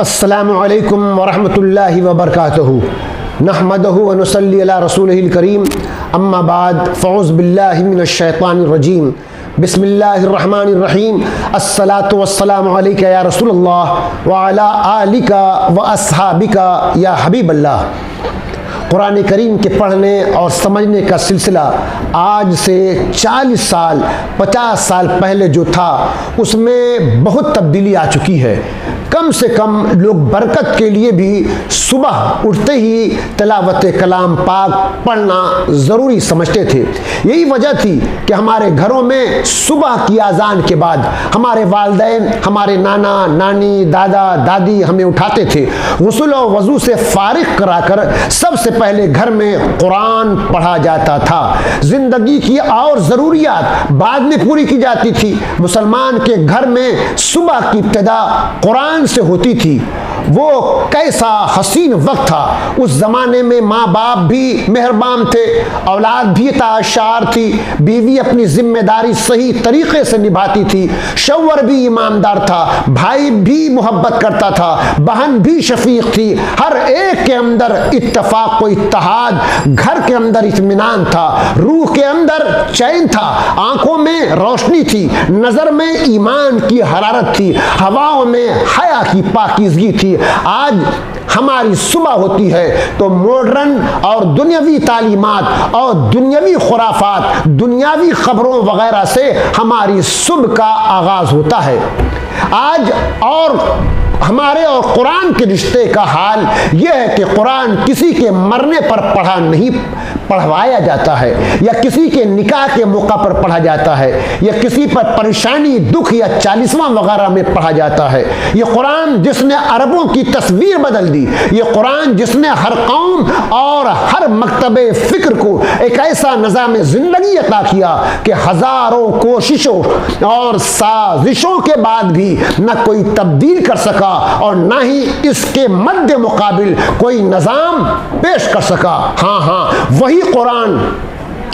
अस्सलामु अलैकुम वरहमतुल्लाहि वबरकातुहू नहमदहू व नुसल्ली अला रसूलिहिल करीम अम्मा बाद फ़ऊज़ु बिल्लाहि मिनश शैतानिर रजीम बिस्मिल्लाहिर रहमानिर रहीम अस्सलातु वस्सलामु अलैका या रसूलल्लाह व अला आलिका व अस्हाबिका या हबीबल्लाह। कुरान करीम के पढ़ने और समझने का सिलसिला आज से 40 साल 50 साल पहले जो था उसमें बहुत तब्दीली आ चुकी है। कम से कम लोग बरकत के लिए भी सुबह उठते ही तिलावत कलाम पाक पढ़ना ज़रूरी समझते थे। यही वजह थी कि हमारे घरों में सुबह की आज़ान के बाद हमारे वालिदैन, हमारे नाना नानी, दादा दादी हमें उठाते थे। गुस्ल और वज़ू से फारिग कराकर सबसे पहले घर में कुरान पढ़ा जाता था। ज़िंदगी की और ज़रूरियात बाद में पूरी की जाती थी। मुसलमान के घर में सुबह की इब्तिदा कुरान से होती थी। वो कैसा हसीन वक्त था। उस जमाने में माँ बाप भी मेहरबान थे, औलाद भी ताशार थी, बीवी अपनी जिम्मेदारी सही तरीके से निभाती थी, शौहर भी ईमानदार था, भाई भी मोहब्बत करता था, बहन भी शफीक थी। हर एक के अंदर इत्तफाक व इत्तेहाद, घर के अंदर इत्मीनान था, रूह के अंदर चैन था, आंखों में रोशनी थी, नजर में ईमान की हरारत थी, हवाओं में हया की पाकीज़गी थी। आज हमारी सुबह होती है तो मॉडर्न और दुनियावी तालीमात और दुनियावी खुराफात, दुनियावी खबरों वगैरह से हमारी सुबह का आगाज होता है। आज और हमारे और कुरान के रिश्ते का हाल यह है कि कुरान किसी के मरने पर पढ़वाया जाता है, या किसी के निकाह के मौका पर पढ़ा जाता है, या किसी पर परेशानी, दुख या 40वां वगैरह में पढ़ा जाता है। यह कुरान जिसने अरबों की तस्वीर बदल दी, यह कुरान जिसने हर कौम और हर मकतबे फिक्र को एक ऐसा निज़ाम ज़िंदगी अता किया कि हज़ारों कोशिशों और साजिशों के बाद भी न कोई तब्दील कर सका और ना ही इसके मध्य मुकाबिल कोई निजाम पेश कर सका। हाँ, वही कुरान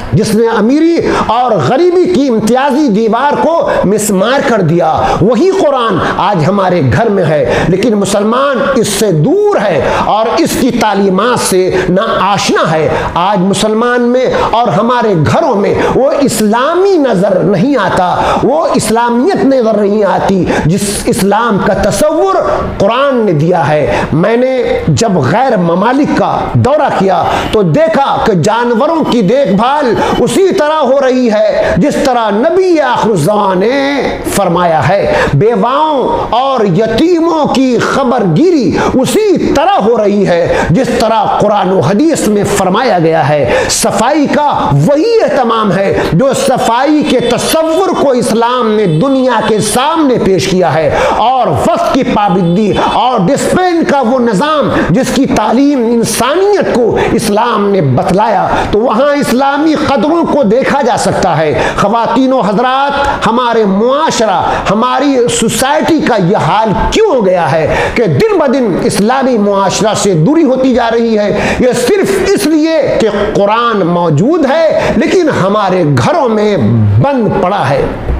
जिसने अमीरी और गरीबी की इम्तियाजी दीवार को मिसमार कर दिया, वही कुरान आज हमारे घर में है। लेकिन मुसलमान इससे दूर है और इसकी तालीमात से ना आशना है। आज मुसलमान में और हमारे घरों में वो इस्लामी नजर नहीं आता, वो इस्लामियत नजर नहीं आती जिस इस्लाम का तसव्वुर कुरान ने दिया है। मैंने जब गैर ममालिक का दौरा किया तो देखा कि जानवरों की देखभाल उसी तरह हो रही है जिस तरह नबी आखिरुज़्ज़मान ने फरमाया है। बेवाओं और यतीमों की खबरगिरी उसी तरह हो रही है जिस तरह कुरान और हदीस में फरमाया गया है। सफाई का वही एहतमाम है जो सफाई के तसव्वुर को इस्लाम ने दुनिया के सामने पेश किया है, और वक्त की पाबंदी और डिसिप्लिन का वो निज़ाम जिसकी तालीम इंसानियत को इस्लाम ने बतलाया, तो वहाँ इस्लामी कदरों को देखा जा सकता है। ख़वातीनो हज़रात, हमारे मुआशरा, हमारी सोसाइटी का यह हाल क्यों हो गया है कि दिन ब दिन इस्लामी मुआशरा से दूरी होती जा रही है? यह सिर्फ इसलिए कि कुरान मौजूद है लेकिन हमारे घरों में बंद पड़ा है।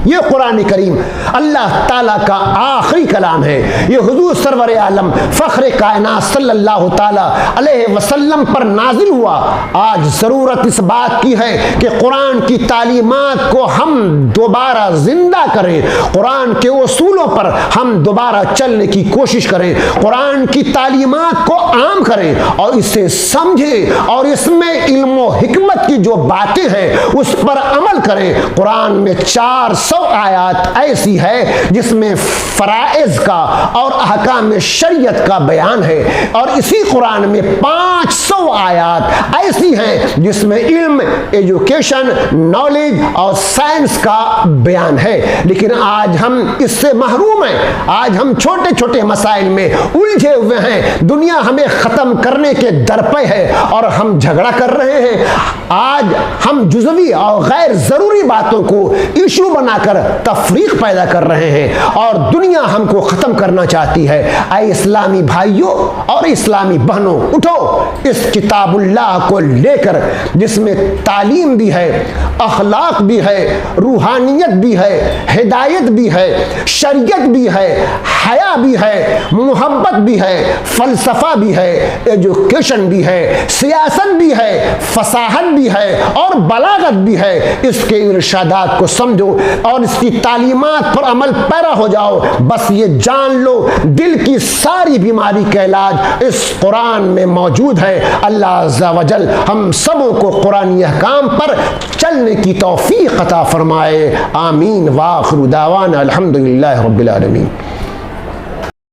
ये कुरान करीम अल्लाह ताला का आखिरी कलाम है। ये हुजूर सरवर आलम फ़ख्र कायनात सल्लल्लाहु ताला अलैहि वसल्लम पर नाजिल हुआ। आज ज़रूरत इस बात की है कि कुरान की तालीमात को हम दोबारा जिंदा करें, कुरान के उसूलों पर हम दोबारा चलने की कोशिश करें, कुरान की तालीमात को आम करें और इसे समझें और इसमें इल्म व हिकमत की जो बातें हैं उस पर अमल करें। कुरान में 400 आयात ऐसी है जिसमें फराइज का और अहकाम शरीयत का बयान है, और इसी कुरान में 500 आयात ऐसी हैं जिसमें इल्म, एजुकेशन, नॉलेज और साइंस का बयान है। लेकिन आज हम इससे महरूम हैं। आज हम छोटे छोटे मसाइल में उलझे हुए हैं। दुनिया हमें खत्म करने के दर पे है और हम झगड़ा कर रहे हैं। आज हम जुज़वी और गैर जरूरी बातों को इशू बना कर तफरीक पैदा कर रहे हैं और दुनिया हमको ख़त्म करना चाहती है। ऐ इस्लामी भाइयों और इस्लामी बहनों, उठो इस किताबुल्लाह को लेकर, जिसमें तालीम भी है, अखलाक भी है, रूहानियत भी है, हिदायत भी है, शरीयत भी है, हया भी है, मोहब्बत भी है, फलसफा भी है, एजुकेशन भी है, सियासत भी है, फसाहत भी है और बलागत भी है। इसके इरशादात को समझो और इसकी तालीमात पर अमल पैरा हो जाओ। बस ये जान लो, दिल की सारी बीमारी का इलाज इस कुरान में मौजूद है। अल्लाह अज़्ज़ा वजल हम सबों को कुरानी अहकाम पर चलने की तौफीक अता फरमाए। आमीन। वाखिरु दावाना अल्हम्दुलिल्लाहि रब्बिल आलमीन।